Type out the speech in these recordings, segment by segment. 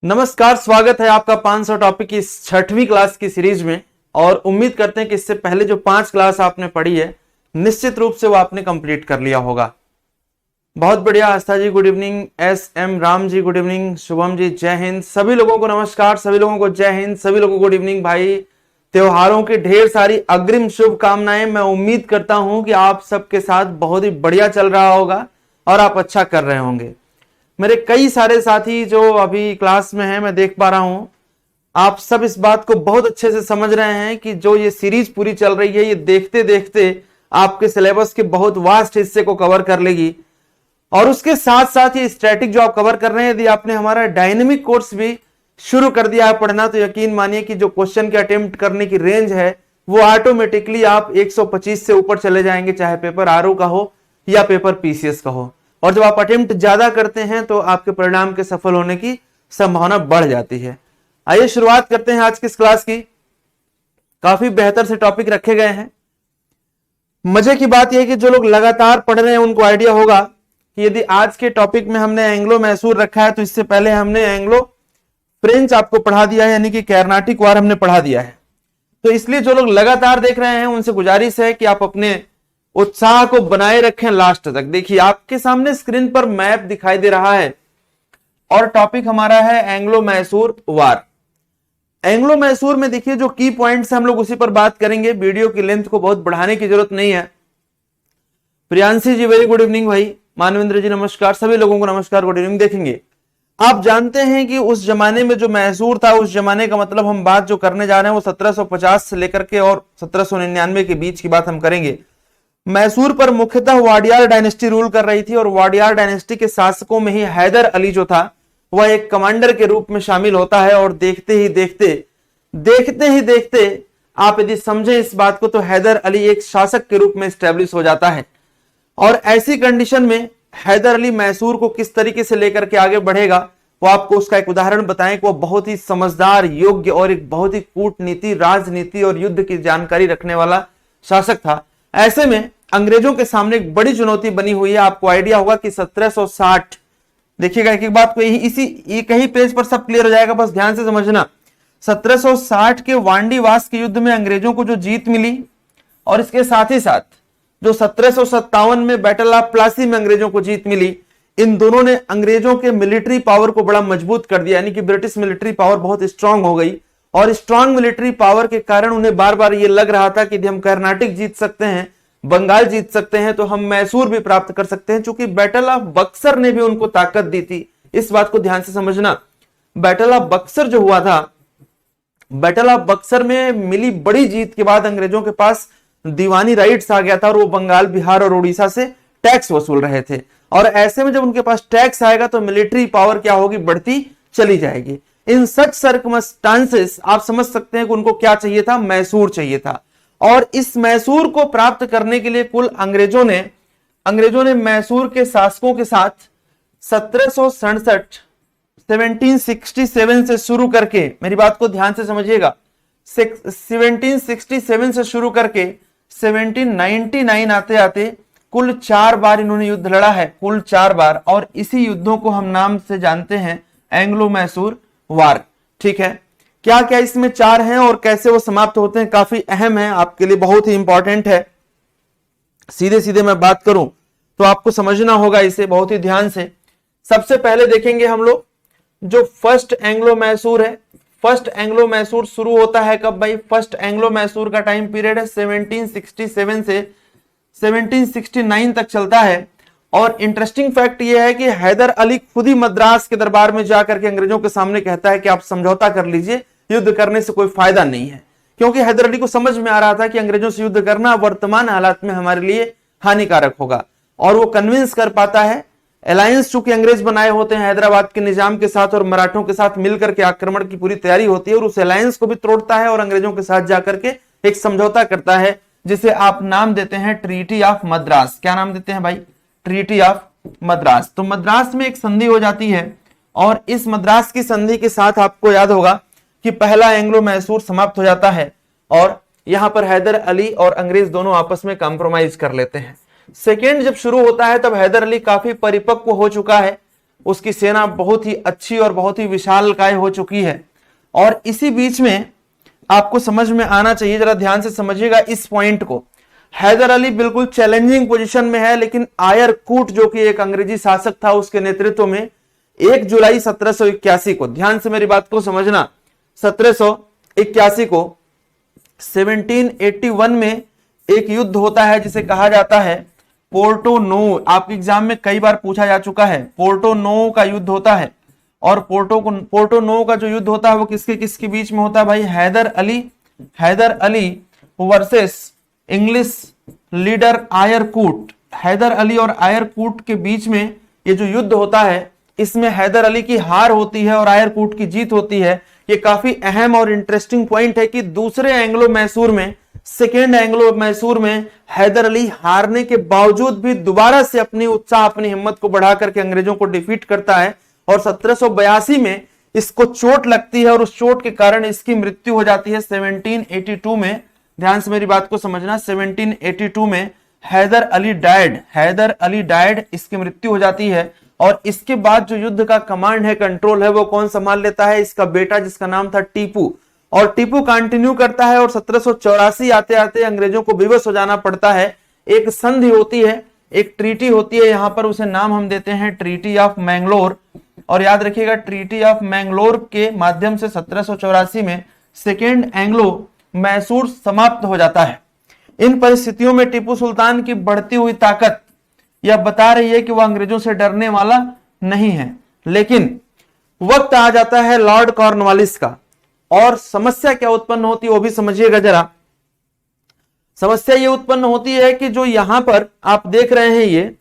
नमस्कार, स्वागत है आपका 500 टॉपिक की छठवीं क्लास की सीरीज में। और उम्मीद करते हैं कि इससे पहले जो 5 क्लास आपने पढ़ी है निश्चित रूप से वो आपने कंप्लीट कर लिया होगा। बहुत बढ़िया। Aastha ji good evening, S M Ram ji good evening, Shubham ji Jai Hind, सभी लोगों को नमस्कार, सभी लोगों को जय हिंद, सभी लोगों को गुड इवनिंग। भाई त्योहारों की ढेर सारी अग्रिम शुभकामनाएं। मैं उम्मीद करता हूं कि आप सबके साथ बहुत ही बढ़िया चल रहा होगा और आप अच्छा कर रहे होंगे। मेरे कई सारे साथी जो अभी क्लास में हैं, मैं देख पा रहा हूं आप सब इस बात को बहुत अच्छे से समझ रहे हैं कि जो ये सीरीज पूरी चल रही है ये देखते देखते आपके सिलेबस के बहुत वास्ट हिस्से को कवर कर लेगी। और उसके साथ साथ ये स्टैटिक जो आप कवर कर रहे हैं, यदि आपने हमारा डायनेमिक कोर्स भी शुरू कर दिया है पढ़ना, तो यकीन मानिए कि जो क्वेश्चन के अटेम्प्ट करने की रेंज है वो ऑटोमेटिकली आप 125 से ऊपर चले जाएंगे, चाहे पेपर आरओ का हो या पेपर पीसीएस का हो। और जब आप अटेम्प्ट ज्यादा करते हैं तो आपके परिणाम के सफल होने की संभावना बढ़ जाती है। आइए शुरुआत करते हैं आज की इस क्लास की। काफी बेहतर से टॉपिक रखे गए हैं। मजे की बात यह है कि जो लोग लगातार पढ़ रहे हैं उनको आइडिया होगा कि यदि आज के टॉपिक में हमने एंग्लो मैसूर रखा है तो इससे पहले हमने एंग्लो फ्रेंच आपको पढ़ा दिया है, यानी कि कर्नाटिक वार हमने पढ़ा दिया है। तो इसलिए जो लोग लगातार देख रहे हैं उनसे गुजारिश है कि आप अपने उत्साह को बनाए रखें लास्ट तक। देखिए आपके सामने स्क्रीन पर मैप दिखाई दे रहा है और टॉपिक हमारा है एंग्लो मैसूर वार। एंग्लो मैसूर में देखिए जो की पॉइंट्स हम लोग उसी पर बात करेंगे। वीडियो की लेंथ को बहुत बढ़ाने की जरूरत नहीं है। प्रियांशी जी वेरी गुड इवनिंग भाई, मानवेंद्र जी नमस्कार, सभी लोगों को नमस्कार, गुड इवनिंग। देखेंगे आप जानते हैं कि उस जमाने में जो मैसूर था, उस जमाने का मतलब हम बात जो करने जा रहे हैं वो 1750 से लेकर के और 1799 के बीच की बात हम करेंगे। मैसूर पर मुख्यतः वाडियार डायनेस्टी रूल कर रही थी और वाडियार डायनेस्टी के शासकों में ही हैदर अली जो था वह एक कमांडर के रूप में शामिल होता है। और देखते ही देखते आप यदि समझें इस बात को तो हैदर अली एक शासक के रूप में स्टैब्लिश हो जाता है। और ऐसी कंडीशन में हैदर अली मैसूर को किस तरीके से लेकर के आगे बढ़ेगा वो आपको उसका एक उदाहरण बताएं कि वो बहुत ही समझदार, योग्य और एक बहुत ही कूटनीति, राजनीति और युद्ध की जानकारी रखने वाला शासक था। ऐसे में अंग्रेजों के सामने एक बड़ी चुनौती बनी हुई है। आपको आइडिया होगा कि 1760, देखिएगा एक एक बात को कहीं पेज पर सब क्लियर हो जाएगा, बस ध्यान से समझना। 1760 के वांडीवास के युद्ध में अंग्रेजों को जो जीत मिली और इसके साथ ही साथ जो 1757 में बैटल ऑफ प्लासी में अंग्रेजों को जीत मिली, इन दोनों ने अंग्रेजों के मिलिट्री पावर को बड़ा मजबूत कर दिया। यानी कि ब्रिटिश मिलिट्री पावर बहुत स्ट्रांग हो गई और स्ट्रांग मिलिट्री पावर के कारण उन्हें बार बार ये लग रहा था कि यदि हम कर्नाटक जीत सकते हैं, बंगाल जीत सकते हैं, तो हम मैसूर भी प्राप्त कर सकते हैं। चूंकि बैटल ऑफ बक्सर ने भी उनको ताकत दी थी, इस बात को ध्यान से समझना। बैटल ऑफ बक्सर जो हुआ था, बैटल ऑफ बक्सर में मिली बड़ी जीत के बाद अंग्रेजों के पास दीवानी राइट्स आ गया था और वो बंगाल, बिहार और उड़ीसा से टैक्स वसूल रहे थे। और ऐसे में जब उनके पास टैक्स आएगा तो मिलिट्री पावर क्या होगी, बढ़ती चली जाएगी। इन सच सर्कमस्टांसेस आप समझ सकते हैं कि उनको क्या चाहिए था, मैसूर चाहिए था। और इस मैसूर को प्राप्त करने के लिए कुल अंग्रेजों ने मैसूर के शासकों के साथ 1767 से शुरू करके, मेरी बात को ध्यान से समझिएगा, 1767 से शुरू करके 1799 आते आते कुल 4 बार इन्होंने युद्ध लड़ा है, कुल 4 बार। और इसी युद्धों को हम नाम से जानते हैं एंग्लो मैसूर वार। ठीक है, क्या क्या इसमें 4 हैं और कैसे वो समाप्त होते हैं, काफी अहम है, आपके लिए बहुत ही इंपॉर्टेंट है। सीधे सीधे मैं बात करूं तो आपको समझना होगा इसे बहुत ही ध्यान से। सबसे पहले देखेंगे हम लोग जो फर्स्ट एंग्लो मैसूर है। फर्स्ट एंग्लो मैसूर शुरू होता है कब भाई? फर्स्ट एंग्लो मैसूर का टाइम पीरियड है 1767 से 1769 तक चलता है। और इंटरेस्टिंग फैक्ट यह है कि हैदर अली खुद ही मद्रास के दरबार में जाकर के अंग्रेजों के सामने कहता है कि आप समझौता कर लीजिए, युद्ध करने से कोई फायदा नहीं है। क्योंकि हैदर अली को समझ में आ रहा था कि अंग्रेजों से युद्ध करना वर्तमान हालात में हमारे लिए हानिकारक होगा। और वो कन्विंस कर पाता है। अलायंस चूंकि अंग्रेज बनाए होते हैं हैदराबाद के निजाम के साथ और मराठों के साथ मिलकर के आक्रमण की पूरी तैयारी होती है, और उस अलायंस को भी तोड़ता है और अंग्रेजों के साथ जाकर के एक समझौता करता है जिसे आप नाम देते हैं ट्रीटी ऑफ मद्रास। क्या नाम देते हैं भाई? Treaty of Madras. तो मद्रास में एक संधि हो जाती है और इस मद्रास की संधि के साथ आपको याद होगा कि पहला एंग्लो मैसूर समाप्त हो जाता है और यहां पर हैदर अली और अंग्रेज दोनों आपस में कॉम्प्रोमाइज कर लेते हैं। सेकेंड जब शुरू होता है तब हैदर अली काफी परिपक्व हो चुका है, उसकी सेना बहुत ही अच्छी और बहुत ही विशालकाय हो चुकी है। और इसी बीच में आपको समझ में आना चाहिए, जरा ध्यान से समझिएगा इस पॉइंट को। हैदर अली बिल्कुल चैलेंजिंग पोजीशन में है, लेकिन आयर कूट जो कि एक अंग्रेजी शासक था, उसके नेतृत्व में 1 जुलाई 1781 को, ध्यान से मेरी बात को समझना, 1781 को 1781 में एक युद्ध होता है जिसे कहा जाता है पोर्टो नो। आपके एग्जाम में कई बार पूछा जा चुका है, पोर्टो नो का युद्ध होता है। और पोर्टो नो का जो युद्ध होता है वो किसके किसके बीच में होता है भाई? Haidar Ali versus English leader Eyre Coote. Haidar Ali और आयर कूट के बीच में ये जो युद्ध होता है, इसमें हैदर अली की हार होती है और आयर कूट की जीत होती है। ये काफी अहम और इंटरेस्टिंग पॉइंट है कि दूसरे एंग्लो मैसूर में, सेकेंड एंग्लो मैसूर में हैदर अली हारने के बावजूद भी दोबारा से अपनी उत्साह, अपनी हिम्मत को बढ़ा करके अंग्रेजों को डिफीट करता है। और 1782 में इसको चोट लगती है और उस चोट के कारण इसकी मृत्यु हो जाती है 1782 में। ध्यान से मेरी बात को समझना, 1782 में हैदर अली डायड, इसकी मृत्यु हो जाती है। और इसके बाद जो युद्ध का कमांड है, कंट्रोल है, वो कौन संभाल लेता है? इसका बेटा, जिसका नाम था टीपू। और टीपू कंटिन्यू करता है और 1784 आते आते अंग्रेजों को विवश हो जाना पड़ता है। एक संधि होती है, एक ट्रीटी होती है, यहां पर उसे नाम हम देते हैं ट्रीटी ऑफ मैंगलोर। और याद रखिएगा, ट्रीटी ऑफ मैंगलोर के माध्यम से 1784 में सेकेंड एंग्लो मैसूर समाप्त हो जाता है। इन परिस्थितियों में टीपू सुल्तान की बढ़ती हुई ताकत यह बता रही है कि वह अंग्रेजों से डरने वाला नहीं है। लेकिन वक्त आ जाता है लॉर्ड कॉर्नवालिस का, और समस्या क्या उत्पन्न होती है वो भी समझिएगा जरा। समस्या ये उत्पन्न होती है कि जो यहां पर आप देख रहे हैं ये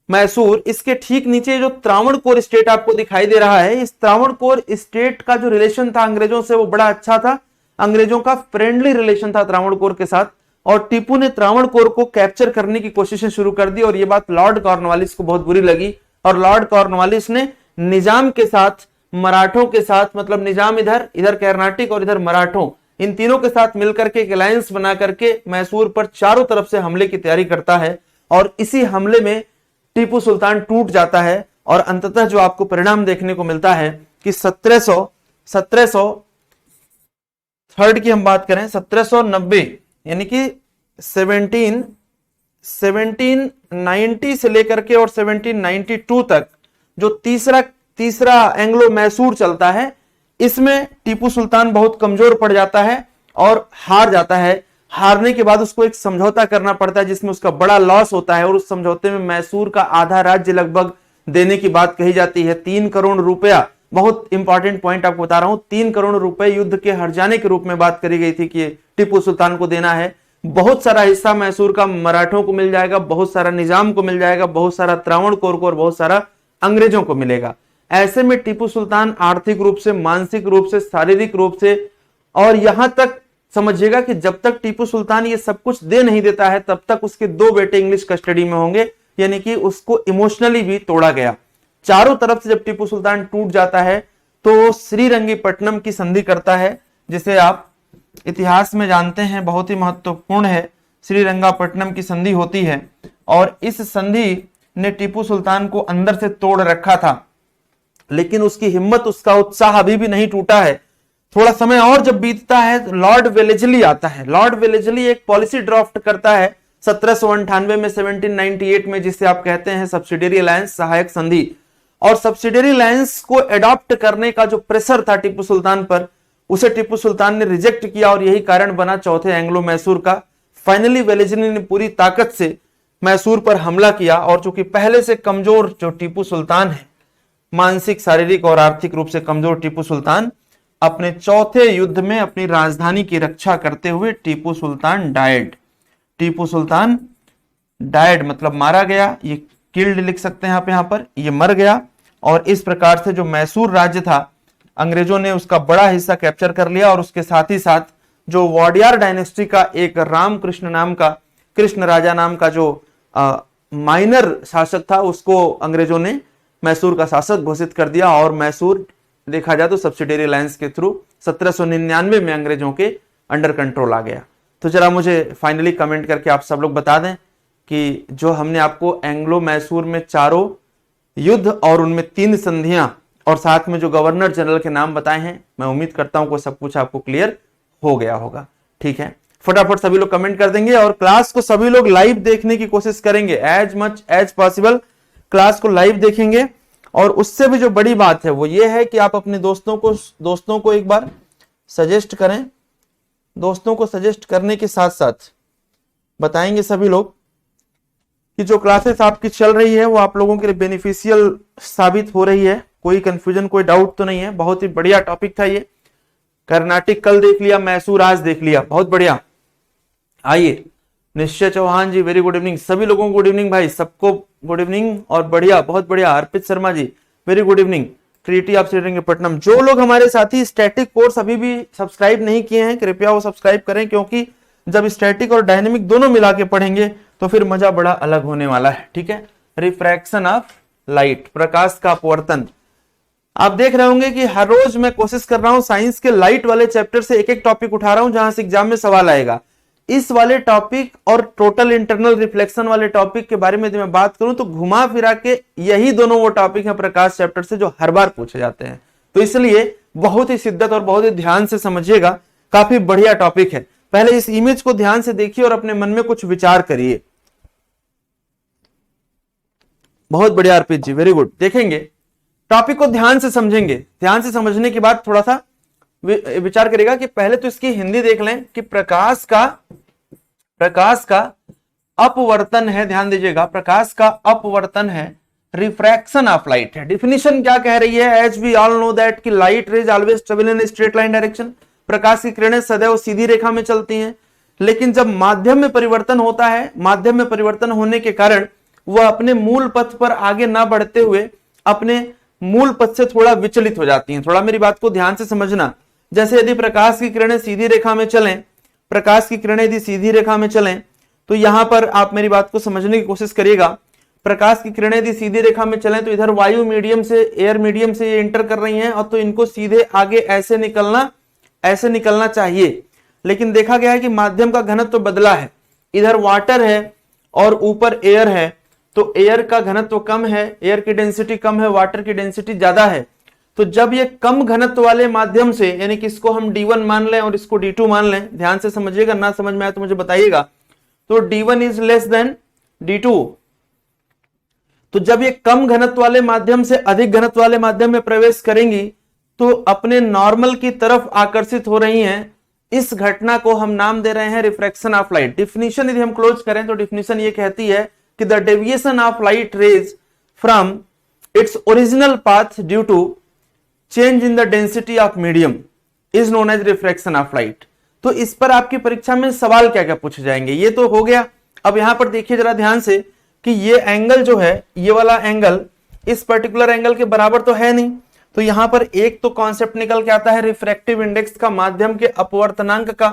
मैसूर, इसके ठीक नीचे जो त्रावणकोर स्टेट आपको दिखाई दे रहा है, इस त्रावणकोर स्टेट का जो रिलेशन था अंग्रेजों से वो बड़ा अच्छा था। अंग्रेजों का फ्रेंडली रिलेशन था त्रावणकोर के साथ, और टीपू ने त्रावणकोर को कैप्चर करने की कोशिशें शुरू कर दी। और ये बात लॉर्ड कॉर्नवालिस को बहुत बुरी लगी, और लॉर्ड कॉर्नवालिस ने निजाम के साथ, मराठों के साथ, मतलब निजाम इधर कर्नाटिक और इधर मराठों, इन तीनों के साथ मिलकर के एक अलायंस बना करके मैसूर पर चारों तरफ से हमले की तैयारी करता है। और इसी हमले में टीपू सुल्तान टूट जाता है, और अंततः जो आपको परिणाम देखने को मिलता है कि 1703 की हम बात करें, 1790 यानी कि 1790 से लेकर के और 1792 तक जो तीसरा एंग्लो मैसूर चलता है, इसमें टीपू सुल्तान बहुत कमजोर पड़ जाता है और हार जाता है। हारने के बाद उसको एक समझौता करना पड़ता है जिसमें उसका बड़ा लॉस होता है, और उस समझौते में मैसूर का आधा राज्य लगभग देने की बात कही जाती है। 3 करोड़ रुपया, बहुत इंपॉर्टेंट पॉइंट आपको बता रहा हूं, 3 करोड़ रुपए युद्ध के हर जाने के रूप में बात करी गई थी कि टीपू सुल्तान को देना है। बहुत सारा हिस्सा मैसूर का मराठों को मिल जाएगा, बहुत सारा निजाम को मिल जाएगा, बहुत सारा त्रावणकोर को और बहुत सारा अंग्रेजों को मिलेगा। ऐसे में टीपू सुल्तान आर्थिक रूप से, मानसिक रूप से, शारीरिक रूप से, और यहां तक समझिएगा कि जब तक टीपू सुल्तान ये सब कुछ दे नहीं देता है तब तक उसके 2 बेटे इंग्लिश कस्टडी में होंगे, यानी कि उसको इमोशनली भी तोड़ा गया। चारों तरफ से जब टीपू सुल्तान टूट जाता है तो श्रीरंगपट्टनम की संधि करता है, जिसे आप इतिहास में जानते हैं, बहुत ही महत्वपूर्ण है। श्रीरंगपट्टनम की संधि होती है, और इस संधि ने टीपू सुल्तान को अंदर से तोड़ रखा था, लेकिन उसकी हिम्मत, उसका उत्साह अभी भी नहीं टूटा है। थोड़ा समय और जब बीतता है, लॉर्ड वेलेजली आता है। लॉर्ड वेलेजली एक पॉलिसी ड्राफ्ट करता है 1798 में, 1798 में, जिसे आप कहते हैं सब्सिडियरी अलायंस, सहायक संधि। और सब्सिडियरी अलायंस को एडॉप्ट करने का जो प्रेशर था टीपू सुल्तान पर, उसे टीपू सुल्तान ने रिजेक्ट किया, और यही कारण बना चौथे एंग्लो मैसूर का। फाइनली वेलेजली ने पूरी ताकत से मैसूर पर हमला किया, और चूंकि पहले से कमजोर जो टीपू सुल्तान है, मानसिक, शारीरिक और आर्थिक रूप से कमजोर टीपू सुल्तान, अपने चौथे युद्ध में अपनी राजधानी की रक्षा करते हुए टीपू सुल्तान डायड मतलब मारा गया। ये किल्ड लिख सकते हैं आप यहाँ पर, ये मर गया। और इस प्रकार से जो मैसूर राज्य था, अंग्रेजों ने उसका बड़ा हिस्सा कैप्चर कर लिया, और उसके साथ ही साथ जो वॉडियार डायनेस्टी का एक कृष्ण राजा नाम का जो माइनर शासक था, उसको अंग्रेजों ने मैसूर का शासक घोषित कर दिया। और मैसूर देखा जाए तो सब्सिडियरी अलायंस के थ्रू 1799 में अंग्रेजों के अंडर कंट्रोल आ गया। तो जरा मुझे फाइनली कमेंट करके आप सब लोग बता दें कि जो हमने आपको एंग्लो मैसूर में चारों युद्ध और उनमें 3 संधियां और साथ में जो गवर्नर जनरल के नाम बताए हैं, मैं उम्मीद करता हूं कि सब कुछ आपको क्लियर हो गया होगा। ठीक है, फटाफट सभी लोग कमेंट कर देंगे और क्लास को सभी लोग लाइव देखने की कोशिश करेंगे, as much as possible class को लाइव देखेंगे। और उससे भी जो बड़ी बात है वो ये है कि आप अपने दोस्तों को एक बार सजेस्ट करें। दोस्तों को सजेस्ट करने के साथ साथ बताएंगे सभी लोग कि जो क्लासेस आपकी चल रही है वो आप लोगों के लिए बेनिफिशियल साबित हो रही है। कोई कंफ्यूजन, कोई डाउट तो नहीं है। बहुत ही बढ़िया टॉपिक था ये। कर्नाटक कल देख लिया, मैसूर आज देख लिया, बहुत बढ़िया। आइए, निश्चय चौहान जी वेरी गुड इवनिंग, सभी लोगों को गुड इवनिंग भाई, सबको गुड इवनिंग और बढ़िया, बहुत बढ़िया। Arpit Sharma ji very good evening. Treaty of Seringapatam. जो लोग हमारे साथी स्टैटिक कोर्स अभी भी सब्सक्राइब नहीं किए हैं, कृपया वो सब्सक्राइब करें, क्योंकि जब स्टैटिक और डायनेमिक दोनों मिला के पढ़ेंगे तो फिर मजा बड़ा अलग होने वाला है। ठीक है, रिफ्रैक्शन ऑफ लाइट, प्रकाश का अपवर्तन। आप देख रहे होंगे कि हर रोज मैं कोशिश कर रहा हूं साइंस के लाइट वाले चैप्टर से एक एक टॉपिक उठा रहा हूं जहां से एग्जाम में सवाल आएगा। इस वाले टॉपिक और टोटल इंटरनल रिफ्लेक्शन वाले टॉपिक के बारे में मैं बात करूं तो घुमा फिरा के यही दोनों वो टॉपिक हैं प्रकाश चैप्टर से जो हर बार पूछे जाते हैं। तो इसलिए बहुत ही शिद्दत और बहुत ही ध्यान से समझिएगा, काफी बढ़िया टॉपिक है। पहले इस इमेज को ध्यान से देखिए और अपने मन में कुछ विचार करिए। बहुत बढ़िया अर्पित जी, वेरी गुड। देखेंगे टॉपिक को ध्यान से समझेंगे, ध्यान से समझने के बाद थोड़ा सा विचार करेगा कि पहले तो इसकी हिंदी देख लें कि प्रकाश का अपवर्तन है। ध्यान दीजिएगा, प्रकाश का अपवर्तन है, रिफ्रैक्शन ऑफ लाइट है। डिफिनीशन क्या कह रही है? As we all know that कि light rays always travel in straight line direction. प्रकाश की किरणें सदैव सीधी रेखा में चलती हैं, लेकिन जब माध्यम में परिवर्तन होता है, माध्यम में परिवर्तन होने के कारण वह अपने मूल पथ पर आगे ना बढ़ते हुए अपने मूल पथ से थोड़ा विचलित हो जाती हैं। थोड़ा मेरी बात को ध्यान से समझना। जैसे यदि प्रकाश की किरणें सीधी रेखा में चलें, प्रकाश की किरणें यदि सीधी रेखा में चलें तो यहां पर आप मेरी बात को समझने की कोशिश करिएगा। प्रकाश की किरणें यदि सीधी रेखा में चलें तो इधर वायु मीडियम से, एयर मीडियम से ये इंटर कर रही हैं और तो इनको सीधे आगे ऐसे निकलना चाहिए। लेकिन देखा गया है कि माध्यम का घनत्व तो बदला है, इधर वाटर है और ऊपर एयर है, तो एयर का घनत्व कम है, एयर की डेंसिटी कम है, वाटर की डेंसिटी ज्यादा है। तो जब ये कम घनत्व वाले माध्यम से, यानी कि इसको हम D1 मान लें और इसको D2 मान लें, ध्यान से समझिएगा, ना समझ में आए तो मुझे बताइएगा। तो D1 is less than D2। तो जब ये कम घनत्व वाले माध्यम से अधिक घनत्व वाले माध्यम में प्रवेश करेंगी तो अपने नॉर्मल की तरफ आकर्षित हो रही हैं। इस घटना को हम नाम दे रहे हैं रिफ्रैक्शन ऑफ लाइट। डिफिनीशन यदि हम क्लोज करें तो डिफिनीशन ये कहती है कि the deviation of light rays from its original path due to change in the density of medium is known as refraction of light. तो इस पर आपकी परीक्षा में सवाल क्या क्या पूछे जाएंगे, ये तो हो गया। अब यहां पर देखिए जरा ध्यान से कि ये एंगल जो है, ये वाला एंगल इस पर्टिकुलर एंगल के बराबर तो है नहीं। तो यहां पर एक तो कॉन्सेप्ट निकल के आता है रिफ्रैक्टिव इंडेक्स का, माध्यम के अपवर्तनांक का।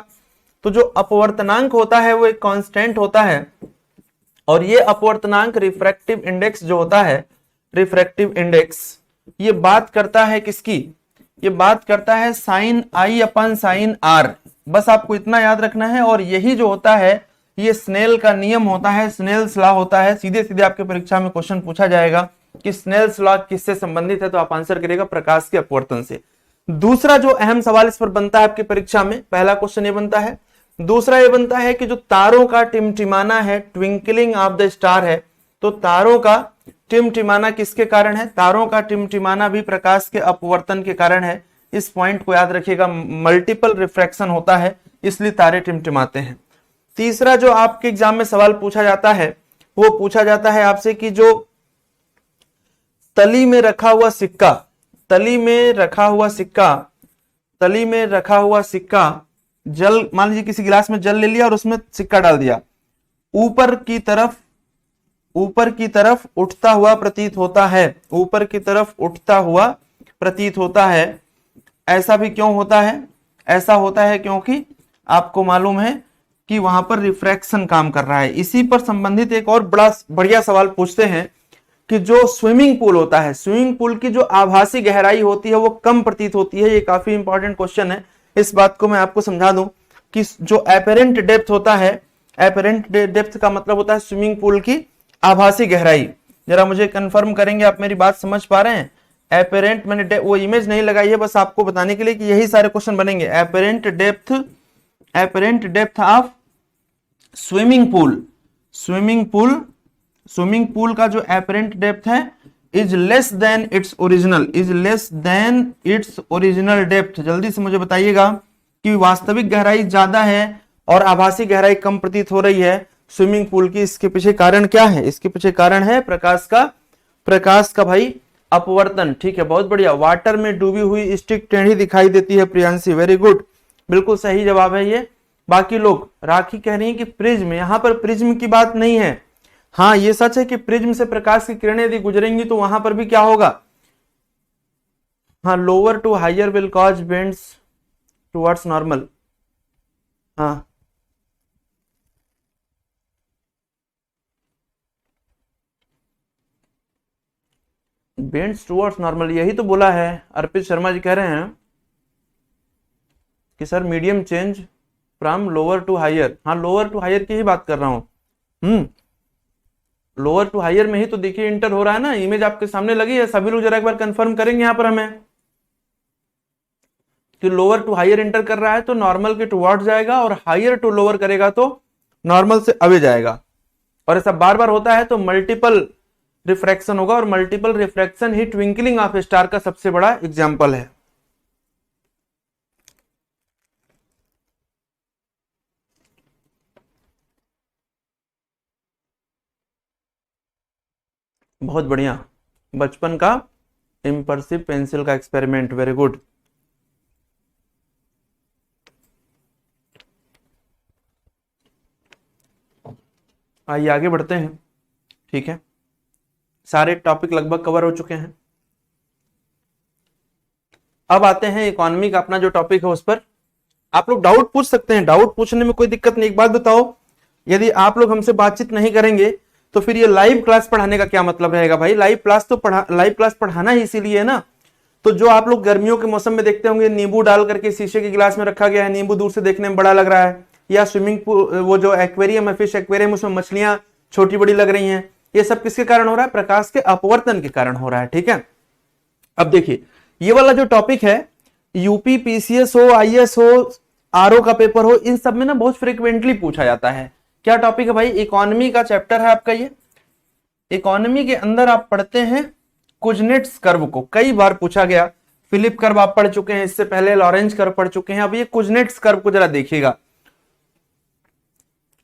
तो जो अपवर्तनांक होता है वो एक कांस्टेंट होता है और ये अपवर्तनांक रिफ्रैक्टिव इंडेक्स जो होता है, रिफ्रैक्टिव इंडेक्स, ये बात करता है किसकी? ये बात करता है sine i upon sine r. बस आपको इतना याद रखना है। और यही जो होता है ये स्नेल का नियम होता है, स्नेल्स लॉ होता है। सीधे सीधे आपके परीक्षा में क्वेश्चन पूछा जाएगा कि स्नेल्स लॉ किससे संबंधित है, तो आप आंसर करिएगा प्रकाश के अपवर्तन से। दूसरा जो अहम सवाल इस पर बनता है आपकी परीक्षा में, पहला क्वेश्चन ये बनता है। दूसरा ये बनता है कि जो तारों का टिमटिमाना है, ट्विंकलिंग ऑफ द स्टार है, तो तारों का टिमटिमाना किसके कारण है? तारों का टिमटिमाना भी प्रकाश के अपवर्तन के कारण है। इस पॉइंट को याद रखिएगा, मल्टीपल रिफ्रैक्शन होता है इसलिए तारे टिमटिमाते हैं। तीसरा जो आपके एग्जाम में सवाल पूछा जाता है वो पूछा जाता है आपसे कि जो तली में रखा हुआ सिक्का, तली में रखा हुआ सिक्का जल, मान लीजिए किसी गिलास में जल ले लिया और उसमें सिक्का डाल दिया, ऊपर की तरफ उठता हुआ प्रतीत होता है, ऊपर की तरफ उठता हुआ प्रतीत होता है। ऐसा भी क्यों होता है? ऐसा होता है क्योंकि आपको मालूम है कि वहां पर रिफ्रैक्शन काम कर रहा है। इसी पर संबंधित एक और बड़ा बढ़िया सवाल पूछते हैं कि जो स्विमिंग पूल होता है, स्विमिंग पूल की जो आभासी गहराई होती है वो कम प्रतीत होती है। ये काफी इंपॉर्टेंट क्वेश्चन है। इस बात को मैं आपको समझा दूं कि जो एपेरेंट डेप्थ होता है, एपेरेंट डेप्थ का मतलब होता है स्विमिंग पूल की आभासी गहराई। जरा मुझे कंफर्म करेंगे आप मेरी बात समझ पा रहे हैं? एपेरेंट, मैंने वो इमेज नहीं लगाई है बस आपको बताने के लिए कि यही सारे क्वेश्चन बनेंगे। Apparent depth of swimming pool, swimming pool का जो एपेरेंट डेप्थ है is less than its original depth. जल्दी से मुझे बताइएगा कि वास्तविक गहराई ज्यादा है और आभासी गहराई कम प्रतीत हो रही है स्विमिंग पूल की। इसके पीछे कारण क्या है? इसके पीछे कारण है प्रकाश का भाई अपवर्तन। ठीक है, बहुत बढ़िया। वाटर में डूबी हुई स्टिक टेढ़ी दिखाई देती है प्रियांशी, वेरी गुड, बिल्कुल सही जवाब है ये। बाकी लोग, राखी कह रही है कि प्रिज्म, यहां पर प्रिज्म की बात नहीं है। हाँ ये सच है कि प्रिज्म से प्रकाश की किरणें यदि गुजरेंगी तो वहां पर भी क्या होगा? हाँ, lower to higher will cause bends towards normal. हाँ बेंड्स टुवर्ड्स नॉर्मल, यही तो बोला है। अर्पित शर्मा जी कह रहे हैं कि sir medium change from lower to higher. हाँ लोअर टू हायर की ही बात कर रहा हूं। लोअर टू हायर में ही तो देखिए इंटर हो रहा है ना। इमेज आपके सामने लगी है, सभी लोग जरा एक बार कंफर्म करेंगे यहां पर हमें कि लोअर टू हायर इंटर कर रहा है तो नॉर्मल के टुवर्ड जाएगा, और हायर टू लोअर करेगा तो नॉर्मल से अवे जाएगा। और ऐसा बार बार होता है तो मल्टीपल रिफ्रैक्शन होगा, और multiple refraction he twinkling of star का सबसे बड़ा एग्जाम्पल है। बहुत बढ़िया, बचपन का इम्पल्सिव पेंसिल का एक्सपेरिमेंट, वेरी गुड। आइए आगे बढ़ते हैं। ठीक है, सारे टॉपिक लगभग कवर हो चुके हैं। अब आते हैं इकोनॉमी का अपना जो टॉपिक है उस पर। आप लोग डाउट पूछ सकते हैं, डाउट पूछने में कोई दिक्कत नहीं। एक बात बताओ, यदि आप लोग हमसे बातचीत नहीं करेंगे तो फिर ये लाइव क्लास पढ़ाने का क्या मतलब रहेगा भाई? लाइव क्लास पढ़ाना ही इसीलिए है ना। तो जो आप लोग गर्मियों के मौसम में देखते होंगे नींबू डाल करके शीशे के गिलास में रखा गया है, नींबू दूर से देखने में बड़ा लग रहा है, या स्विमिंग पूल वो जो एक्वेरियम है, फिश एक्वेरियम, उसमें मछलियां छोटी बड़ी लग रही हैं, ये सब किसके कारण हो रहा है? प्रकाश के अपवर्तन के कारण हो रहा है। ठीक है, अब देखिए ये वाला जो टॉपिक है, यूपी पीसीएस हो, आईएएस हो, आरओ का पेपर हो, इन सब में ना बहुत फ्रिक्वेंटली पूछा जाता है। क्या टॉपिक है भाई? इकोनॉमी का चैप्टर है आपका ये। इकोनॉमी के अंदर आप पढ़ते हैं कुजनेट्स कर्व को, कई बार पूछा गया। फिलिप कर्व आप पढ़ चुके हैं, इससे पहले लॉरेंज कर्व पढ़ चुके हैं। अब ये कुजनेट्स कर्व को जरा देखिएगा।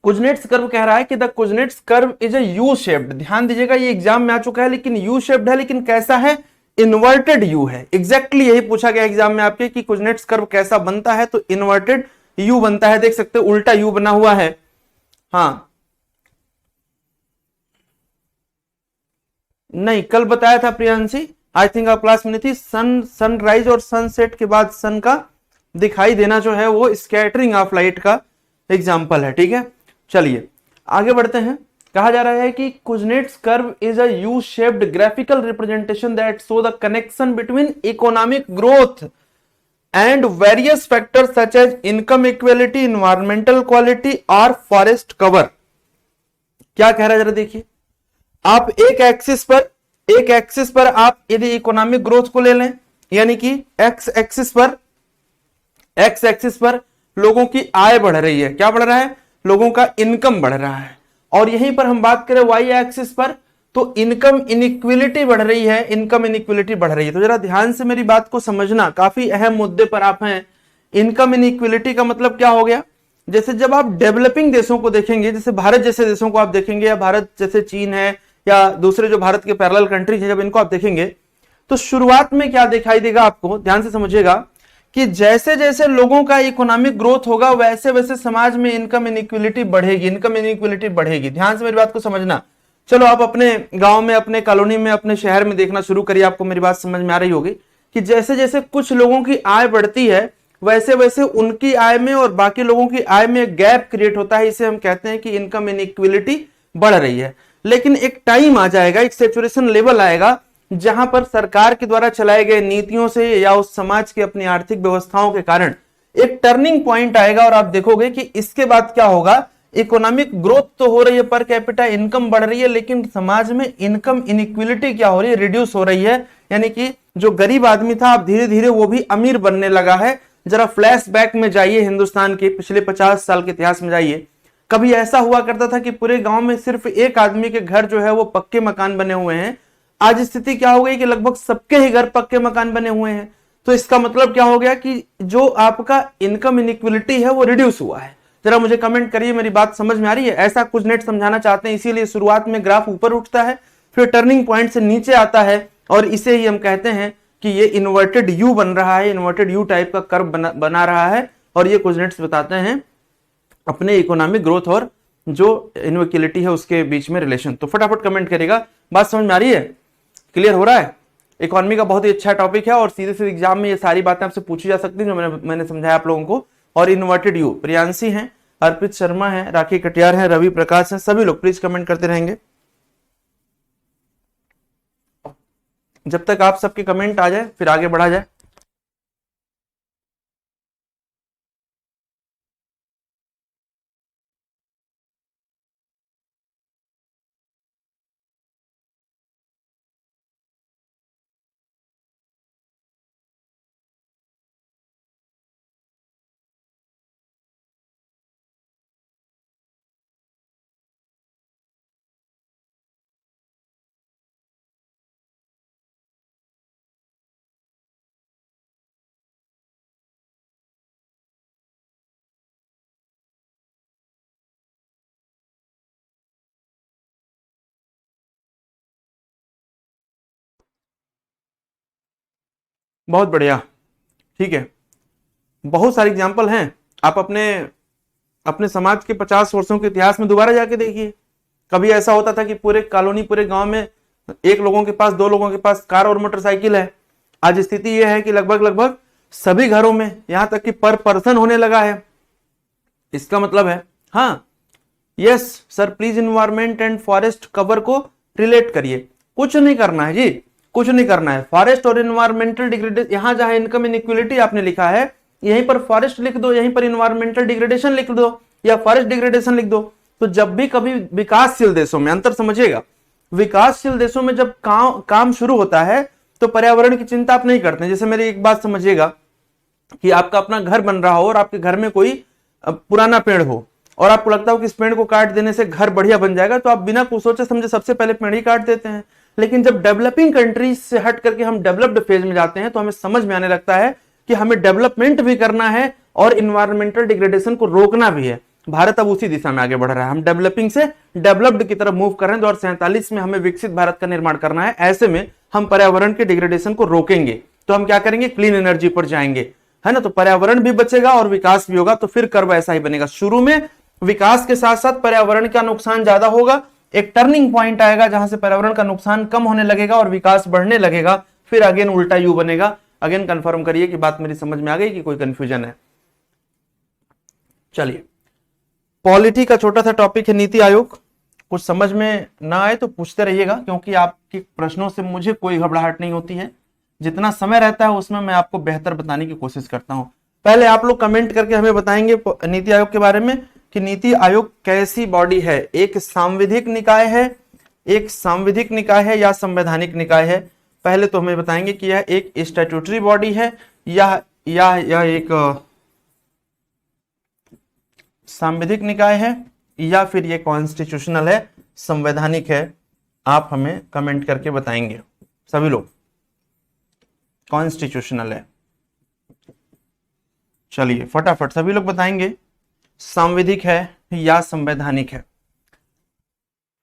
कुजनेट्स कर्व कह रहा है कि the Kuznets curve is a U shaped. ध्यान दीजिएगा, ये एग्जाम में आ चुका है, लेकिन यू शेप्ड है, लेकिन कैसा है? इन्वर्टेड यू है। एग्जैक्टली यही पूछा गया एग्जाम में आपके कि कुजनेट्स कर्व कैसा बनता है, तो इन्वर्टेड यू बनता है। देख सकते हो उल्टा यू बना हुआ है। हाँ नहीं, कल बताया था प्रियांशी, आई थिंक आप क्लास में नहीं थी। सनराइज और सनसेट के बाद सन का दिखाई देना जो है वो स्कैटरिंग ऑफ लाइट का एग्जाम्पल है। ठीक है, चलिए आगे बढ़ते हैं। कहा जा रहा है कि Kuznets curve is a U shaped graphical representation that show the connection between economic growth and various factors such as income equality, environmental quality और फॉरेस्ट कवर। क्या कह रहा है जरा देखिए। आप एक एक्सिस पर आप यदि इकोनॉमिक ग्रोथ को ले लें, यानी कि एक्स एक्सिस पर लोगों की आय बढ़ रही है। क्या बढ़ रहा है? लोगों का इनकम बढ़ रहा है। और यहीं पर हम बात करें वाई एक्सिस पर, तो इनकम इनइक्विलिटी बढ़ रही है, तो जरा ध्यान से मेरी बात को समझना, काफी अहम मुद्दे पर आप हैं। इनकम इनइक्विलिटी का मतलब क्या हो गया? जैसे जब आप डेवलपिंग देशों को देखेंगे, जैसे भारत जैसे देशों को आप देखेंगे, या भारत जैसे चीन है, या दूसरे जो भारत के पैरेलल कंट्रीज हैं, जब इनको आप देखेंगे तो शुरुआत में क्या दिखाई देगा आपको? ध्यान से समझिएगा कि जैसे जैसे लोगों का इकोनॉमिक ग्रोथ होगा वैसे वैसे समाज में इनकम इनइक्विलिटी बढ़ेगी। ध्यान से मेरी बात को समझना। चलो आप अपने गांव में, अपने कॉलोनी में, अपने शहर में देखना शुरू करिए, आपको मेरी बात समझ में आ रही होगी कि जैसे जैसे कुछ लोगों की आय बढ़ती है वैसे वैसे उनकी आय में और बाकी लोगों की आय में गैप क्रिएट होता है। इसे हम कहते हैं कि इनकम इनइक्विलिटी बढ़ रही है। लेकिन एक टाइम आ जाएगा, एक सैचुरेशन लेवल आएगा, जहां पर सरकार के द्वारा चलाए गए नीतियों से या उस समाज की अपनी आर्थिक व्यवस्थाओं के कारण एक टर्निंग पॉइंट आएगा, और आप देखोगे कि इसके बाद क्या होगा इकोनॉमिक ग्रोथ तो हो रही है, पर कैपिटा इनकम बढ़ रही है, लेकिन समाज में इनकम इनइक्विलिटी क्या हो रही है, रिड्यूस हो रही है। यानी कि जो गरीब आदमी था अब धीरे धीरे वो भी अमीर बनने लगा है। जरा फ्लैशबैक में जाइए, हिंदुस्तान के पिछले 50 साल के इतिहास में जाइए। कभी ऐसा हुआ करता था कि पूरे गांव में सिर्फ एक आदमी के घर जो है वो पक्के मकान बने हुए हैं। आज स्थिति क्या हो गई कि लगभग सबके ही घर पक्के मकान बने हुए हैं। तो इसका मतलब क्या हो गया कि जो आपका इनकम इनइक्विलिटी है वो रिड्यूस हुआ है। जरा मुझे कमेंट करिए, मेरी बात समझ में आ रही है? ऐसा कुछ नेट समझाना चाहते हैं, इसीलिए शुरुआत में ग्राफ ऊपर उठता है, फिर टर्निंग पॉइंट से नीचे आता है, और इसे ही हम कहते हैं कि ये इन्वर्टेड यू बन रहा है, इन्वर्टेड यू टाइप का कर्व बना रहा है। और ये कुछ नेट्स बताते हैं अपने इकोनॉमिक ग्रोथ और जो इनइक्वालिटी है उसके बीच में रिलेशन। तो फटाफट कमेंट करेगा, बात समझ में आ रही है, क्लियर हो रहा है? इकोनॉमी का बहुत ही अच्छा टॉपिक है और सीधे सीधे एग्जाम में ये सारी बातें आपसे पूछी जा सकती हैं जो मैंने समझाया आप लोगों को। और इन्वर्टेड यू, प्रियांशी हैं, अर्पित शर्मा है, राखी कटियार है, रवि प्रकाश है, सभी लोग प्लीज कमेंट करते रहेंगे जब तक आप सबके कमेंट आ जाए, फिर आगे बढ़ा जाए। बहुत बढ़िया, ठीक है। बहुत सारे एग्जाम्पल हैं, आप अपने अपने समाज के 50 वर्षों के इतिहास में दोबारा जाके देखिए। कभी ऐसा होता था कि पूरे कॉलोनी, पूरे गांव में एक लोगों के पास, 2 लोगों के पास कार और मोटरसाइकिल है। आज स्थिति यह है कि लगभग लगभग सभी घरों में, यहां तक कि पर पर्सन होने लगा है। इसका मतलब है, हाँ yes sir, please environment and forest cover को रिलेट करिए। कुछ नहीं करना है जी, कुछ नहीं करना है। फॉरेस्ट और इन्वायरमेंटल डिग्रेडेशन, यहां जहां इनकम इनइक्वालिटी आपने लिखा है यहीं पर फॉरेस्ट लिख दो, यहीं पर इन्वायरमेंटल डिग्रेडेशन लिख दो या फॉरेस्ट डिग्रेडेशन लिख दो। तो जब भी कभी विकासशील देशों में, अंतर समझिएगा, विकासशील देशों में जब काम शुरू होता है तो पर्यावरण की चिंता आप नहीं करते। जैसे मेरी एक बात समझिएगा कि आपका अपना घर बन रहा हो और आपके घर में कोई पुराना पेड़ हो और आपको लगता हो कि इस पेड़ को काट देने से घर बढ़िया बन जाएगा, तो आप बिना कुछ सोचे समझे सबसे पहले पेड़ ही काट देते हैं। लेकिन जब डेवलपिंग कंट्रीज से हट करके हम डेवलप्ड फेज में जाते हैं तो हमें समझ में आने लगता है कि हमें डेवलपमेंट भी करना है और इन्वायरमेंटल डिग्रेडेशन को रोकना भी है। भारत अब उसी दिशा में आगे बढ़ रहा है, हम डेवलपिंग से डेवलप्ड की तरफ मूव कर रहे हैं। 2047 में हमें विकसित भारत का निर्माण करना है। ऐसे में हम पर्यावरण के डिग्रेडेशन को रोकेंगे तो हम क्या करेंगे, क्लीन एनर्जी पर जाएंगे, है ना। तो पर्यावरण भी बचेगा और विकास भी होगा। तो फिर कर्व ऐसा ही बनेगा, शुरू में विकास के साथ साथ पर्यावरण का नुकसान ज्यादा होगा, एक टर्निंग पॉइंट आएगा जहां से पर्यावरण का नुकसान कम होने लगेगा और विकास बढ़ने लगेगा, फिर अगेन उल्टा यू बनेगा। अगेन कंफर्म करिए कि बात मेरी समझ में आ गई कि कोई कंफ्यूजन है। चलिए, पॉलिटी का छोटा सा टॉपिक है नीति आयोग। कुछ समझ में ना आए तो पूछते रहिएगा, क्योंकि आपके प्रश्नों से मुझे कोई घबराहट नहीं होती है। जितना समय रहता है उसमें मैं आपको बेहतर बताने की कोशिश करता हूं। पहले आप लोग कमेंट करके हमें बताएंगे नीति आयोग के बारे में कि नीति आयोग कैसी बॉडी है, एक सांविधिक निकाय है, एक सांविधिक निकाय है या संवैधानिक निकाय है। पहले तो हमें बताएंगे कि यह एक स्टैट्यूटरी बॉडी है या एक सांविधिक निकाय है या फिर ये कॉन्स्टिट्यूशनल है, संवैधानिक है। आप हमें कमेंट करके बताएंगे सभी लोग। कॉन्स्टिट्यूशनल है, चलिए फटाफट सभी लोग बताएंगे सांविधिक है या संवैधानिक है,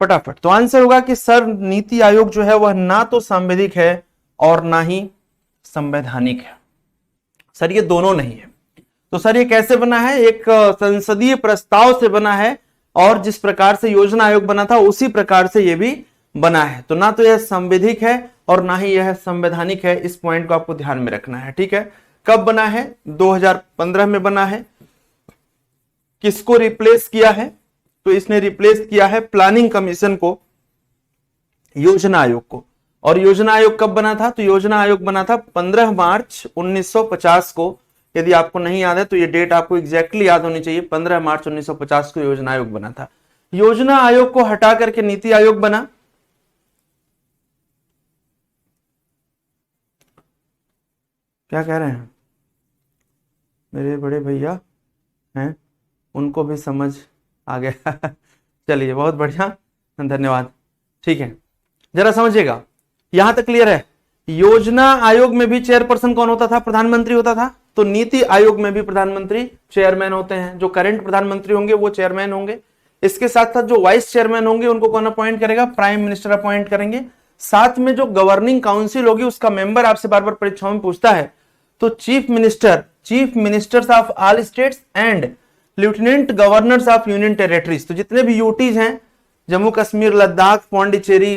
फटाफट। तो आंसर होगा कि सर नीति आयोग जो है वह ना तो सांविधिक है और ना ही संवैधानिक है। सर ये दोनों नहीं है। तो सर ये कैसे बना है, एक संसदीय प्रस्ताव से बना है और जिस प्रकार से योजना आयोग बना था उसी प्रकार से ये भी बना है। तो ना तो यह संविधिक है और ना ही यह संवैधानिक है। इस पॉइंट को आपको ध्यान में रखना है, ठीक है। कब बना है, 2015 में बना है। किसको रिप्लेस किया है, तो इसने रिप्लेस किया है प्लानिंग कमीशन को, योजना आयोग को। और योजना आयोग कब बना था, तो योजना आयोग बना था 15 मार्च 1950 को। यदि आपको नहीं याद है तो ये डेट आपको एग्जैक्टली याद होनी चाहिए। 15 मार्च 1950 को योजना आयोग बना था। योजना आयोग को हटा करके नीति आयोग बना। क्या कह रहे हैं मेरे बड़े भैया हैं, उनको भी समझ आ गया चलिए बहुत बढ़िया, धन्यवाद। ठीक है, जरा समझिएगा, यहां तक क्लियर है। योजना आयोग में भी चेयरपर्सन कौन होता था? प्रधानमंत्री होता था। तो नीति आयोग में भी प्रधानमंत्री चेयरमैन होते हैं। जो करंट प्रधानमंत्री होंगे वो चेयरमैन होंगे। इसके साथ साथ जो वाइस चेयरमैन होंगे उनको कौन अपॉइंट करेगा? प्राइम मिनिस्टर अपॉइंट करेंगे। साथ में जो गवर्निंग काउंसिल होगी उसका मेंबर आपसे बार बार परीक्षाओं में पूछता है, तो chief ministers of all states and lieutenant governors of union territories. तो जितने भी यूटीज हैं, जम्मू कश्मीर, लद्दाख, पौंडीचेरी,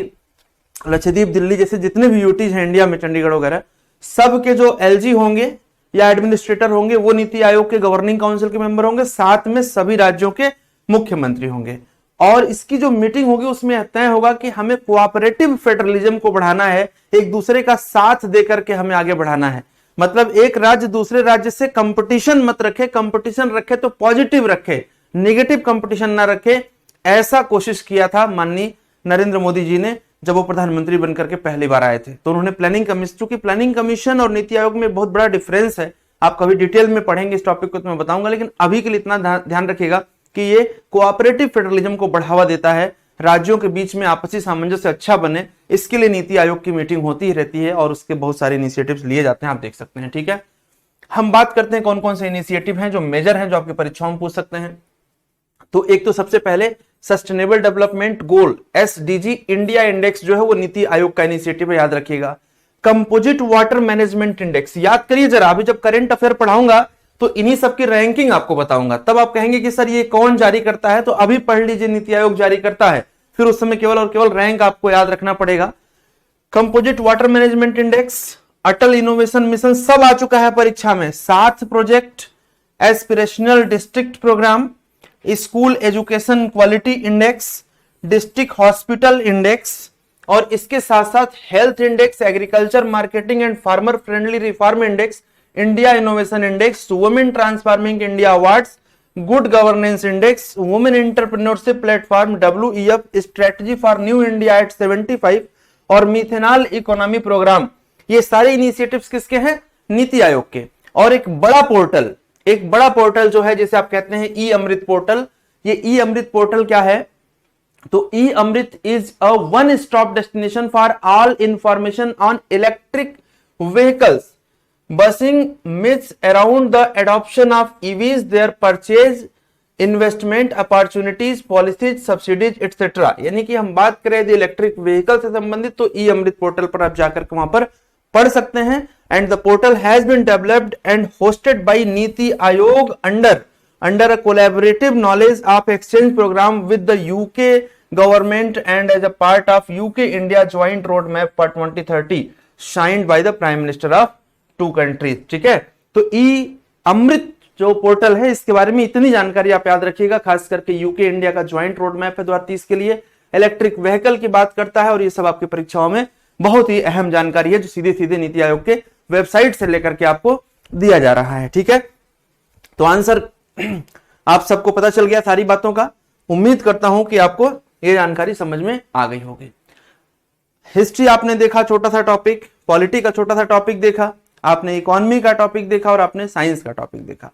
लक्षद्वीप, दिल्ली जैसे जितने भी यूटीज हैं इंडिया में, चंडीगढ़ वगैरह, सब के जो एलजी होंगे या एडमिनिस्ट्रेटर होंगे वो नीति आयोग के गवर्निंग काउंसिल के मेंबर होंगे। साथ में सभी राज्यों के मुख्यमंत्री होंगे। और इसकी जो मीटिंग होगी उसमें तय होगा कि हमें कोऑपरेटिव फेडरलिज्म को बढ़ाना है, एक दूसरे का साथ देकर के हमें आगे बढ़ाना है। मतलब एक राज्य दूसरे राज्य से कंपटीशन मत रखे, कंपटीशन रखे तो पॉजिटिव रखे, नेगेटिव कंपटीशन ना रखे। ऐसा कोशिश किया था माननीय नरेंद्र मोदी जी ने जब वो प्रधानमंत्री बनकर के पहली बार आए थे। तो उन्होंने प्लानिंग कमीशन, चूंकि प्लानिंग कमीशन और नीति आयोग में बहुत बड़ा डिफरेंस है, आप कभी डिटेल में पढ़ेंगे इस टॉपिक को तो मैं बताऊंगा, लेकिन अभी के लिए इतना ध्यान रखिएगा कि ये कोऑपरेटिव फेडरलिज्म को बढ़ावा देता है, राज्यों के बीच में आपसी सामंजस्य अच्छा बने, इसके लिए नीति आयोग की मीटिंग होती ही रहती है और उसके बहुत सारे इनिशिएटिव्स लिए जाते हैं, आप देख सकते हैं। ठीक है, हम बात करते हैं कौन कौन से इनिशिएटिव हैं जो मेजर हैं, जो आपकी परीक्षाओं में पूछ सकते हैं। तो एक तो सबसे पहले sustainable development goal SDG India index जो है वो नीति आयोग का इनिशिएटिव है, याद रखिएगा। कंपोजिट वाटर मैनेजमेंट इंडेक्स, याद करिए जरा, अभी जब करंट अफेयर पढ़ाऊंगा तो इन्हीं सबकी रैंकिंग आपको बताऊंगा, तब आप कहेंगे कि सर ये कौन जारी करता है, तो अभी पढ़ लीजिए नीति आयोग जारी करता है, फिर उस समय केवल और केवल रैंक आपको याद रखना पड़ेगा। Composite water management index, Atal innovation mission सब आ चुका है परीक्षा में। 7 project, aspirational district programme, school education quality index, district hospital index, और इसके साथ साथ health index, agriculture marketing and farmer friendly reform index, India innovation index, women transforming India awards, good governance index, women entrepreneurship platform WEF, strategy for new India at 75 और methanol economy programme. ये सारे initiatives किसके हैं? नीति आयोग के। और एक बड़ा portal जो है जिसे आप कहते हैं ई अमृत पोर्टल। ये ई अमृत पोर्टल क्या है? तो E Amrit is a one stop destination for all information on electric vehicles, busting myths around the adoption of EVs, their purchase, investment opportunities, policies, subsidies etcetera. यानी कि हम बात करें इलेक्ट्रिक व्हीकल से संबंधित तो ई अमृत पोर्टल पर आप जाकर के वहां पर पढ़ सकते हैं। And the portal has been developed and hosted by NITI Aayog under a collaborative knowledge of exchange programme with the UK government and as a part of UK India joint road map for 2030 signed by the prime minister of 2 countries. ठीक है, तो E अमृत जो portal है इसके बारे में इतनी जानकारी आप याद रखिएगा, खास करके यूके इंडिया का ज्वाइंट रोड मैप है 2030 के लिए, इलेक्ट्रिक व्हीकल की बात करता है, और ये सब आपकी परीक्षाओं में बहुत ही अहम जानकारी है जो सीधे सीधे नीति आयोग के वेबसाइट से लेकर के आपको दिया जा रहा है। ठीक है, तो आंसर आप सबको पता चल गया सारी बातों का। उम्मीद करता हूं कि आपको ये जानकारी समझ में आ गई होगी। हिस्ट्री आपने देखा, छोटा सा टॉपिक, पॉलिटी का छोटा सा टॉपिक देखा, आपने इकोनॉमी का टॉपिक देखा और आपने साइंस का टॉपिक देखा।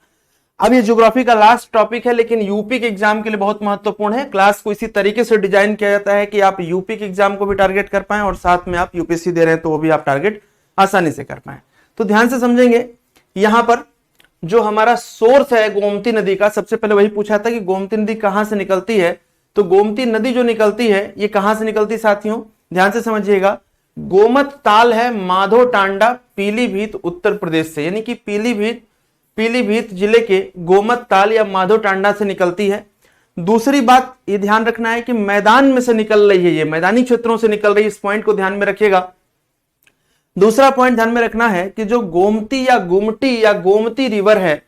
अब ये ज्योग्राफी का लास्ट टॉपिक है, लेकिन यूपी के एग्जाम के लिए बहुत महत्वपूर्ण है। क्लास को इसी तरीके से डिजाइन किया जाता है कि आप यूपी के एग्जाम को भी टारगेट कर पाएं और साथ में आप यूपीएससी दे रहे हैं तो वो भी आप टारगेट आसानी से कर पाएं। तो ध्यान से समझेंगे, यहां पर जो हमारा सोर्स है गोमती नदी का, सबसे पहले वही पूछा था कि गोमती नदी कहां से निकलती है। तो गोमती नदी जो निकलती है ये कहां से निकलती है साथियों? ध्यान से समझिएगा, गोमत ताल है माधो टांडा, पीलीभीत उत्तर प्रदेश से, यानी कि पीलीभीत जिले के गोमत ताल या माधो टांडा से निकलती है। दूसरी बात ये ध्यान रखना है कि मैदान में से निकल रही है, ये मैदानी क्षेत्रों से निकल रही है, इस पॉइंट को ध्यान में रखिएगा। दूसरा पॉइंट ध्यान में रखना है कि जो गोमती या गुमटी या गोमती रिवर है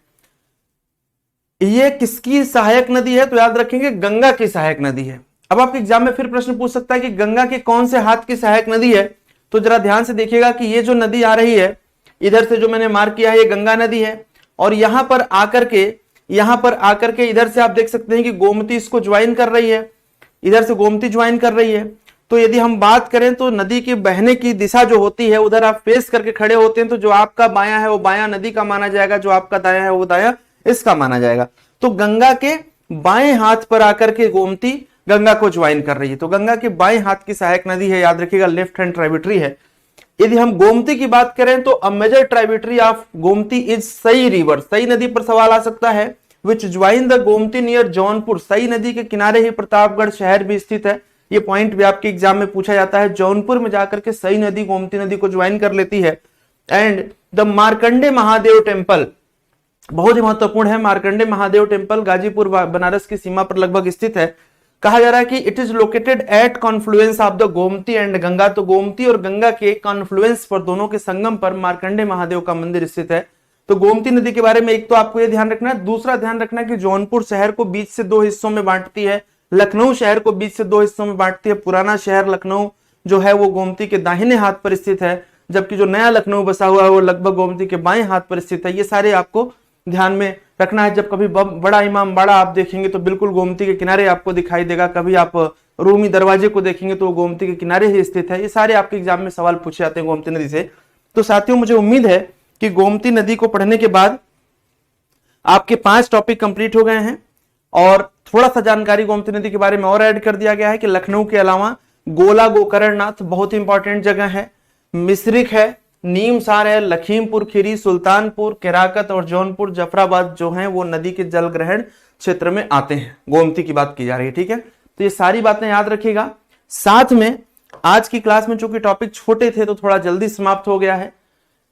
ये किसकी सहायक नदी है? तो याद रखेंगे गंगा की सहायक नदी है। अब आपके एग्जाम में फिर प्रश्न पूछ सकता है कि गंगा के कौन से हाथ की सहायक नदी है? तो जरा ध्यान से देखिएगा कि ये जो नदी आ रही है इधर से, जो मैंने मार्क किया है ये गंगा नदी है, और यहां पर आकर के इधर से आप देख सकते हैं कि गोमती इसको ज्वाइन कर रही है, इधर से गोमती ज्वाइन कर रही है। तो यदि हम बात करें तो नदी की बहने की दिशा जो होती है, उधर आप फेस करके खड़े होते हैं तो जो आपका बायां है वो बायां नदी का माना जाएगा, जो आपका दायां है वो दायां इसका माना जाएगा। तो गंगा के बाएं हाथ पर आकर के गोमती गंगा को ज्वाइन कर रही है। तो गंगा के बाएं हाथ की सहायक नदी है, याद रखिएगा, लेफ्ट हैंड ट्राइब्यूटरी है। यदि हम गोमती की बात करें तो a major tributary of Gomti is Sai river. Sai नदी पर सवाल आ सकता है, which join the Gomti near Jaunpur. Sai नदी के किनारे ही प्रतापगढ़ शहर भी स्थित है। ये पॉइंट भी आपके एग्जाम में पूछा जाता है। जौनपुर में जाकर के सई नदी गोमती नदी को ज्वाइन कर लेती है। And the Markande Mahadev temple बहुत ही महत्वपूर्ण है। मार्कंडे महादेव टेम्पल गाजीपुर बनारस की सीमा पर लगभग स्थित है। कहा जा रहा है कि it is located at Confluence of the Gomti and Ganga. तो गोमती और गंगा के कॉन्फ्लुएंस पर, दोनों के संगम पर मार्कंडे महादेव का मंदिर स्थित है। तो गोमती नदी के बारे में एक तो आपको यह ध्यान रखना है, दूसरा ध्यान रखना है कि जौनपुर शहर को बीच से दो हिस्सों में बांटती है, लखनऊ शहर को बीच से दो हिस्सों में बांटती है। पुराना शहर लखनऊ जो है वो गोमती के दाहिने हाथ पर स्थित है, जबकि जो नया लखनऊ बसा हुआ है वो लगभग गोमती के बाएं हाथ पर स्थित है। ये सारे आपको ध्यान में रखना है। जब कभी बड़ा इमाम बाड़ा आप देखेंगे तो बिल्कुल गोमती के किनारे आपको दिखाई देगा। कभी आप रूमी दरवाजे को देखेंगे तो गोमती के किनारे ही स्थित है। ये सारे आपके एग्जाम में सवाल पूछे जाते हैं गोमती नदी से। तो साथियों, मुझे उम्मीद है कि गोमती नदी को पढ़ने के बाद आपके 5 टॉपिक कंप्लीट हो गए हैं और थोड़ा सा जानकारी गोमती नदी के बारे में और ऐड कर दिया गया है कि लखनऊ के अलावा गोला गोकर्णनाथ बहुत इंपॉर्टेंट जगह है, मिश्रिक है, नीमसार है, लखीमपुर खीरी, सुल्तानपुर, केराकत और जौनपुर जफराबाद जो हैं वो नदी के जल ग्रहण क्षेत्र में आते हैं। गोमती की बात की जा रही है, ठीक है। तो ये सारी बातें याद रखिएगा। साथ में आज की क्लास में चूंकि टॉपिक छोटे थे तो थोड़ा जल्दी समाप्त हो गया है,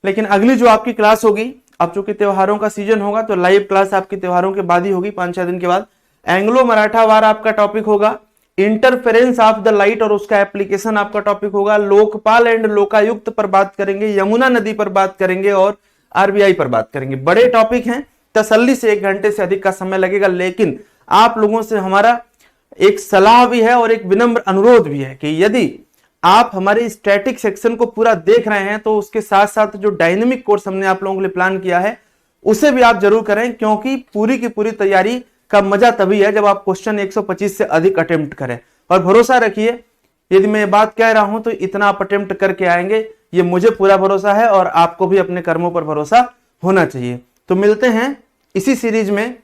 लेकिन अगली जो आपकी क्लास होगी, अब चूंकि त्योहारों का सीजन होगा तो लाइव क्लास आपकी त्योहारों के बाद ही होगी, 5-6 दिन के बाद। एंग्लो मराठा वार आपका टॉपिक होगा, इंटरफेरेंस ऑफ द लाइट और उसका एप्लीकेशन आपका टॉपिक होगा, लोकपाल एंड लोकायुक्त पर बात करेंगे, यमुना नदी पर बात करेंगे और आरबीआई पर बात करेंगे। बड़े टॉपिक हैं, तसल्ली से 1 घंटे से अधिक का समय लगेगा, लेकिन आप लोगों से हमारा एक सलाह भी है और एक विनम्र अनुरोध भी है कि यदि आप हमारे स्टैटिक सेक्शन को पूरा देख रहे हैं तो उसके साथ साथ जो डायनेमिक कोर्स हमने आप लोगों के लिए प्लान किया है उसे भी आप जरूर करें, क्योंकि पूरी की पूरी तैयारी का मजा तभी है जब आप क्वेश्चन 125 से अधिक अटेम्प्ट करें। और भरोसा रखिए, यदि मैं ये बात कह रहा हूं तो इतना आप अटेम्प्ट करके आएंगे, ये मुझे पूरा भरोसा है और आपको भी अपने कर्मों पर भरोसा होना चाहिए। तो मिलते हैं इसी सीरीज में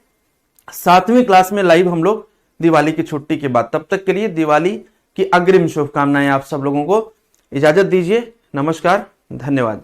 7वीं क्लास में लाइव हम लोग दिवाली की छुट्टी के बाद। तब तक के लिए दिवाली की अग्रिम शुभकामनाएं आप सब लोगों को। इजाजत दीजिए, नमस्कार, धन्यवाद।